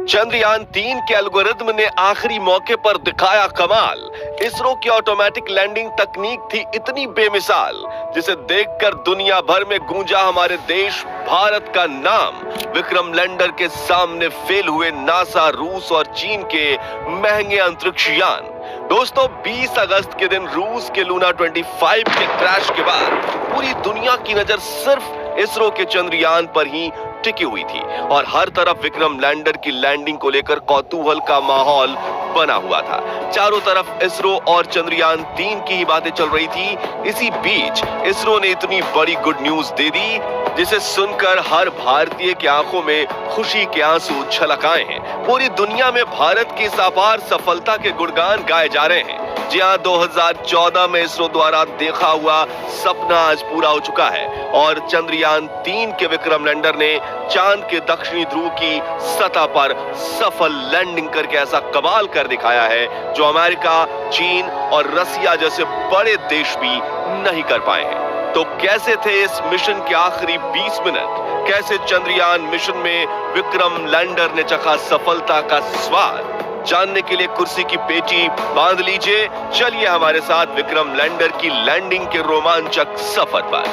चंद्रयान-3 के एल्गोरिदम ने आखिरी मौके पर दिखाया कमाल। इसरो की ऑटोमेटिक लैंडिंग तकनीक थी इतनी बेमिसाल, जिसे देखकर दुनिया भर में गूंजा हमारे देश भारत का नाम। विक्रम लैंडर के सामने फेल हुए नासा, रूस और चीन के महंगे अंतरिक्ष यान। दोस्तों, 20 अगस्त के दिन रूस के लूना 25 के क्रैश के बाद पूरी दुनिया की नजर सिर्फ इसरो के चंद्रयान पर ही टिकी हुई थी और हर तरफ विक्रम लैंडर की लैंडिंग को लेकर कौतूहल का माहौल बना हुआ था। चारों तरफ इसरो और चंद्रयान-3 की ही बातें चल रही थी। इसी बीच इसरो ने इतनी बड़ी गुड न्यूज दे दी, जिसे सुनकर हर भारतीय की आंखों में खुशी के आंसू छलक आए हैं। पूरी दुनिया में भारत की इस अपार सफलता के गुणगान गाए जा रहे हैं। जी हां, 2014 में इसरो द्वारा देखा हुआ सपना आज पूरा हो चुका है और चंद्रयान-3 के विक्रम लैंडर ने चांद के दक्षिणी ध्रुव की सतह पर सफल लैंडिंग करके ऐसा कमाल कर दिखाया है जो अमेरिका, चीन और रसिया जैसे बड़े देश भी नहीं कर पाए हैं। तो कैसे थे इस मिशन के आखिरी 20 मिनट? कैसे चंद्रयान मिशन में विक्रम लैंडर ने चखा सफलता का स्वाद? जानने के लिए कुर्सी की पेटी बांध लीजिए। चलिए हमारे साथ विक्रम लैंडर की लैंडिंग के रोमांचक सफर पर।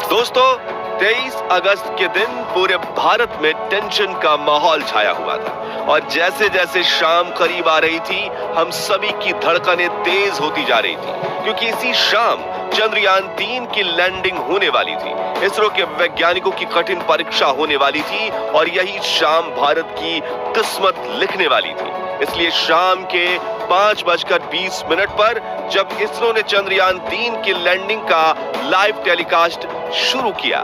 दोस्तों, 23 अगस्त के दिन पूरे भारत में टेंशन का माहौल छाया हुआ था और जैसे जैसे शाम करीब आ रही थी, हम सभी की धड़कनें तेज होती जा रही थी, क्योंकि इसी शाम चंद्रयान-3 की लैंडिंग होने वाली थी। इसरो के वैज्ञानिकों की कठिन परीक्षा होने वाली थी और यही शाम भारत की किस्मत लिखने वाली थी। इसलिए शाम के 5:20 पर जब इसरो ने चंद्रयान-3 की लैंडिंग का लाइव टेलीकास्ट शुरू किया,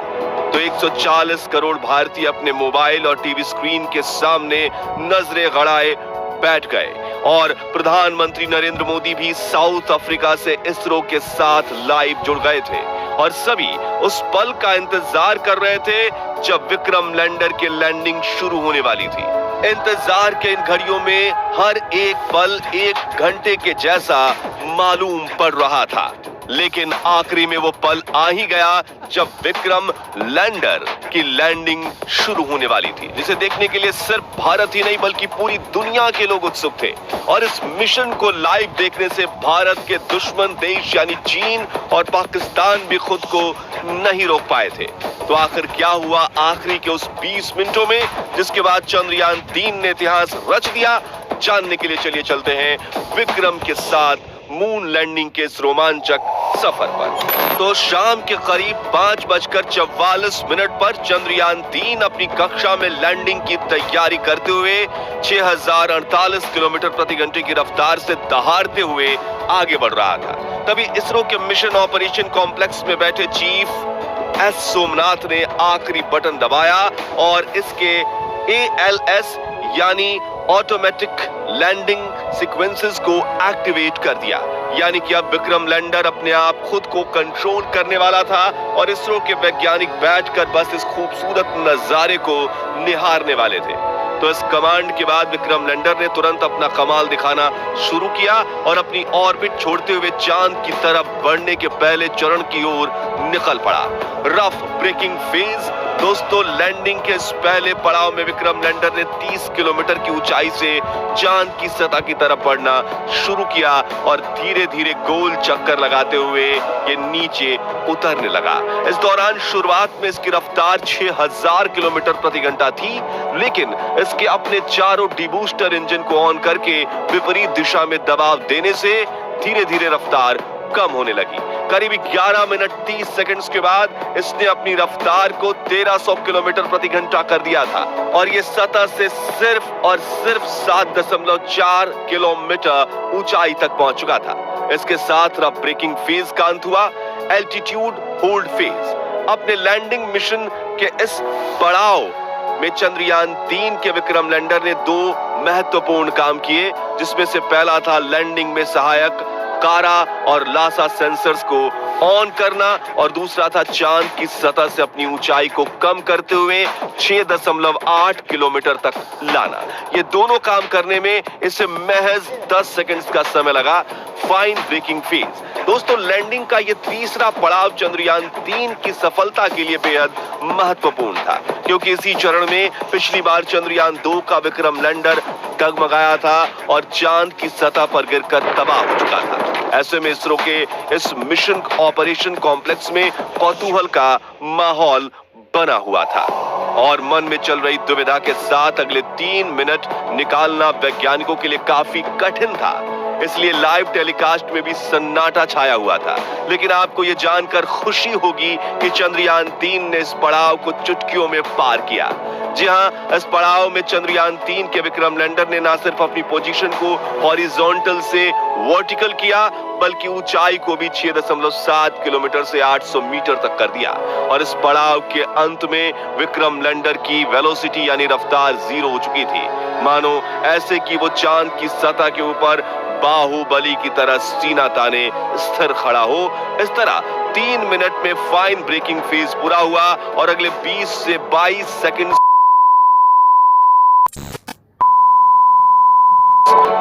तो 140 करोड़ भारतीय अपने मोबाइल और टीवी स्क्रीन के सामने नजरें गड़ाए बैठ गए और प्रधानमंत्री नरेंद्र मोदी भी साउथ अफ्रीका से इसरो के साथ लाइव जुड़ गए थे और सभी उस पल का इंतजार कर रहे थे जब विक्रम लैंडर की लैंडिंग शुरू होने वाली थी। इंतजार के इन घड़ियों में हर एक पल 1 घंटे के जैसा मालूम पड़ रहा था, लेकिन आखिरी में वो पल आ ही गया जब विक्रम लैंडर की लैंडिंग शुरू होने वाली थी, जिसे देखने के लिए सिर्फ भारत ही नहीं बल्कि पूरी दुनिया के लोग उत्सुक थे। और इस मिशन को लाइव देखने से भारत के दुश्मन देश यानी चीन और पाकिस्तान भी खुद को नहीं रोक पाए थे। तो आखिर क्या हुआ आखिरी के उस 20 मिनटों में, जिसके बाद चंद्रयान-3 ने इतिहास रच दिया? जानने के लिए चलिए चलते हैं विक्रम के साथ मून लैंडिंग के इस रोमांचक सफर पर। तो शाम के करीब 5:44 पर चंद्रयान-3 अपनी कक्षा में लैंडिंग की तैयारी करते हुए 6048 किलोमीटर प्रति घंटे की रफ्तार से दहाड़ते हुए आगे बढ़ रहा था। तभी इसरो के मिशन ऑपरेशन कॉम्प्लेक्स में बैठे चीफ एस सोमनाथ ने आखिरी बटन दबाया और इसके ALS यानी ऑटोमेटिक लैंडिंग सीक्वेंसेस को एक्टिवेट कर दिया। यानी कि अब विक्रम लैंडर अपने आप खुद को कंट्रोल करने वाला था और इसरो के वैज्ञानिक बैठकर बस इस खूबसूरत नजारे को निहारने वाले थे। तो इस कमांड के बाद विक्रम लैंडर ने तुरंत अपना कमाल दिखाना शुरू किया और अपनी ऑर्बिट छोड़ते हुए चांद की तरफ बढ़ने के पहले चरण की ओर निकल पड़ा। Rough breaking phase. दोस्तों, लैंडिंग के इस पहले पड़ाव में विक्रम लैंडर ने 30 किलोमीटर की ऊंचाई से चांद की सतह की तरफ बढ़ना शुरू किया और धीरे धीरे गोल चक्कर लगाते हुए ये नीचे उतरने लगा। इस दौरान शुरुआत में इसकी रफ्तार 6000 किलोमीटर प्रति घंटा थी, लेकिन इसके अपने चारों डिबूस्टर इंजन को ऑन करके विपरीत दिशा में दबाव देने से धीरे धीरे रफ्तार कम होने लगी। करीब 11 मिनट 30 सेकंड्स के बाद इसने अपनी रफ्तार को 1300 किलोमीटर प्रति घंटा कर दिया था और ये सतह से सिर्फ और सिर्फ 7.4 किलोमीटर ऊंचाई तक पहुंच चुका था। इसके साथ रफ ब्रेकिंग फेज का अंत हुआ। Altitude hold phase. अपने लैंडिंग मिशन के इस पड़ाव में चंद्रयान-3 के विक्रम लैंडर ने 2 महत्वपूर्ण काम किए, जिसमें से पहला था लैंडिंग में सहायक कारा और लासा सेंसर्स को ऑन करना और दूसरा था चांद की सतह से अपनी ऊंचाई को कम करते हुए 6.8 किलोमीटर तक लाना। ये दोनों काम करने में इसे महज 10 सेकंड्स का समय लगा। Fine braking phase. दोस्तों, लैंडिंग का ये तीसरा पड़ाव चंद्रयान-3 की सफलता के लिए बेहद महत्वपूर्ण था, क्योंकि इसी चरण में पिछली बार चंद्रयान 2 का विक्रम लैंडर डगमगाया था और चांद की सतह पर गिरकर तबाह हो चुका था। ऐसे में इसरो के इस मिशन ऑपरेशन कॉम्प्लेक्स में कौतूहल का माहौल बना हुआ था और मन में चल रही दुविधा के साथ अगले 3 मिनट निकालना वैज्ञानिकों के लिए काफी कठिन था। इसलिए लाइव टेलीकास्ट में भी सन्नाटा छाया हुआ था। लेकिन आपको यह जानकर खुशी होगी कि चंद्रयान 3 ने इस पड़ाव को चुटकियों में पार किया। जी हां, इस पड़ाव में चंद्रयान 3 के विक्रम लैंडर ने न सिर्फ अपनी पोजीशन को हॉरिजॉन्टल से वर्टिकल किया, बल्कि ऊंचाई को भी 6.7 किलोमीटर से 800 मीटर तक कर दिया। और इस पड़ाव के अंत में विक्रम लैंडर की वेलोसिटी यानी रफ्तार 0 हो चुकी थी। मानो ऐसे कि वो चांद की सतह के ऊपर बाहुबली की तरह सीना ताने स्थिर खड़ा हो। इस तरह 3 मिनट में फाइन ब्रेकिंग फेज पूरा हुआ और अगले 20 से 22 सेकंड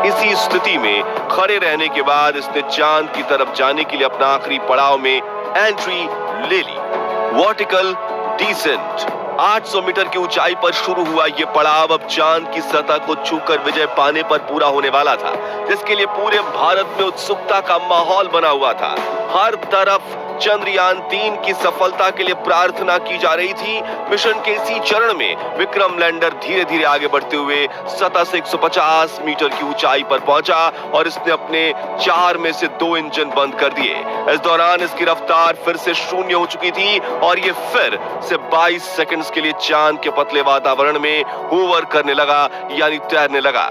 इसी स्थिति में खड़े रहने के बाद इसने चांद की तरफ जाने के लिए अपना आखिरी पड़ाव में एंट्री ले ली, वर्टिकल डिसेंट। 800 मीटर की ऊंचाई पर शुरू हुआ ये पड़ाव अब चांद की सतह को छूकर विजय पाने पर पूरा होने वाला था, जिसके लिए पूरे भारत में उत्सुकता का माहौल बना हुआ था। हर तरफ चंद्रयान 3 की सफलता के लिए प्रार्थना की जा रही थी। मिशन के इसी चरण में विक्रम लैंडर धीरे धीरे आगे बढ़ते हुए सतह से 150 मीटर की ऊंचाई पर पहुंचा और इसने अपने 4 में से 2 इंजन बंद कर दिए। इस दौरान इसकी रफ्तार फिर से 0 हो चुकी थी और ये फिर से 22 सेकंड्स के लिए चांद के पतले वातावरण में होवर करने लगा, यानी तैरने लगा।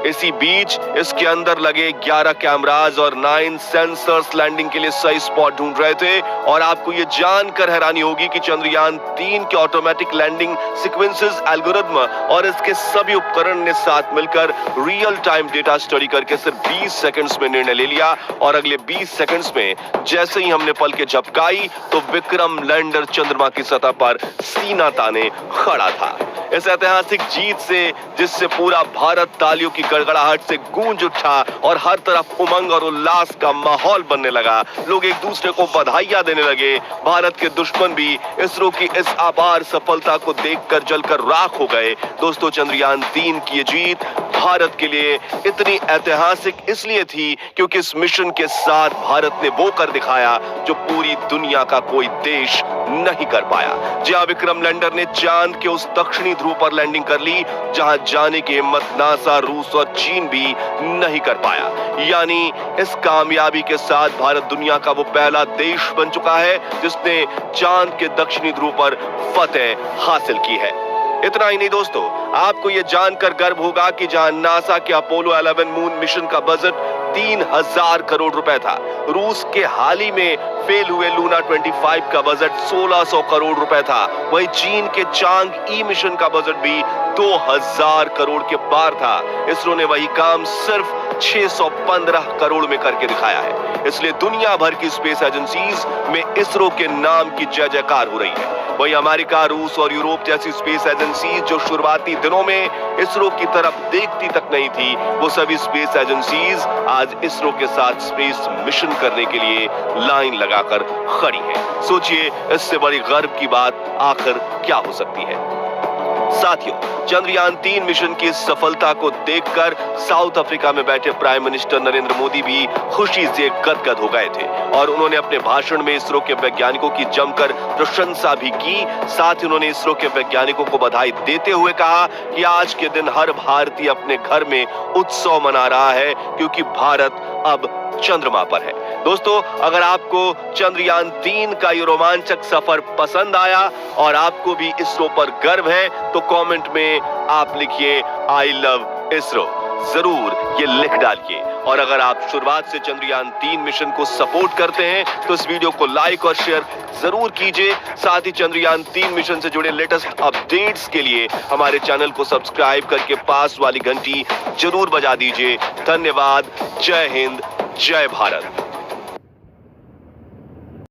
इसी बीच इसके अंदर लगे 11 कैमरास और 9 सेंसर्स लैंडिंग के लिए सही स्पॉट ढूंढ रहे थे। और आपको यह जानकर हैरानी होगी कि चंद्रयान 3 के ऑटोमेटिक लैंडिंग सीक्वेंसेस एल्गोरिथम और इसके सभी उपकरण ने साथ मिलकर रियल टाइम डेटा स्टडी करके सिर्फ 20 सेकंड्स में निर्णय ले लिया। और अगले 20 सेकंड्स में जैसे ही हमने पलकें झपकाई तो विक्रम लैंडर चंद्रमा की सतह पर सीना ताने खड़ा था। इस ऐतिहासिक जीत से जिससे पूरा भारत तालियों की गड़गड़ाहट से गूंज उठा और हर तरफ उमंग और उल्लास का माहौल बनने लगा। लोग एक दूसरे को बधाइयां देने लगे। भारत के दुश्मन भी इसरो की इस अपार सफलता को देखकर जलकर राख हो गए। दोस्तों, चंद्रयान 3 की ये जीत भारत के लिए इतनी ऐतिहासिक इसलिए थी क्योंकि इस मिशन के साथ भारत ने वो कर दिखाया जो पूरी दुनिया का कोई देश नहीं कर पाया। जहां विक्रम लैंडर ने चांद के उस दक्षिणी ध्रुव पर लैंडिंग कर ली जहां जाने की हिम्मत नासा, रूस और चीन भी नहीं कर पाया। यानी इस कामयाबी के साथ भारत दुनिया का वो पहला देश बन चुका है जिसने चांद के दक्षिणी ध्रुव पर फतेह हासिल की है। इतना ही नहीं दोस्तों, आपको यह जानकर गर्व होगा कि जहां नासा के अपोलो 11 मून मिशन का बजट 3000 करोड़ रुपए था, रूस के हाल ही में फेल हुए लूना 25 का बजट 1600 करोड़ रुपए था। वहीं चीन के चांग ई मिशन का बजट भी 2000 करोड़ के पार था। इसरो ने वही काम सिर्फ 615 करोड़ में करके दिखाया है। इसलिए दुनिया भर की स्पेस एजेंसीज में इसरो के नाम की जय जयकार हो रही है। वही अमेरिका, रूस और यूरोप जैसी स्पेस एजेंसीज जो शुरुआती दिनों में इसरो की तरफ देखती तक नहीं थी, वो सभी स्पेस एजेंसीज आज इसरो के साथ स्पेस मिशन करने के लिए लाइन लगाकर खड़ी हैं। सोचिए, इससे बड़ी गर्व की बात आखिर क्या हो सकती है। साथियों, चंद्रयान 3 मिशन की सफलता को देखकर साउथ अफ्रीका में बैठे प्राइम मिनिस्टर नरेंद्र मोदी भी खुशी से गदगद हो गए थे और उन्होंने अपने भाषण में इसरो के वैज्ञानिकों की जमकर प्रशंसा भी की। साथ ही उन्होंने इसरो के वैज्ञानिकों को बधाई देते हुए कहा कि आज के दिन हर भारतीय अपने घर में उत्सव मना रहा है क्योंकि भारत अब चंद्रमा पर है। दोस्तों, अगर आपको चंद्रयान 3 का ये रोमांचक सफर पसंद आया और आपको भी इसरो पर गर्व है तो कमेंट में आप लिखिए आई लव इसरो, जरूर ये लिख डालिए। और अगर आप शुरुआत से चंद्रयान 3 मिशन को सपोर्ट करते हैं तो इस वीडियो को लाइक और शेयर जरूर कीजिए। साथ ही चंद्रयान 3 मिशन से जुड़े लेटेस्ट अपडेट्स के लिए हमारे चैनल को सब्सक्राइब करके पास वाली घंटी जरूर बजा दीजिए। धन्यवाद। जय हिंद, जय भारत।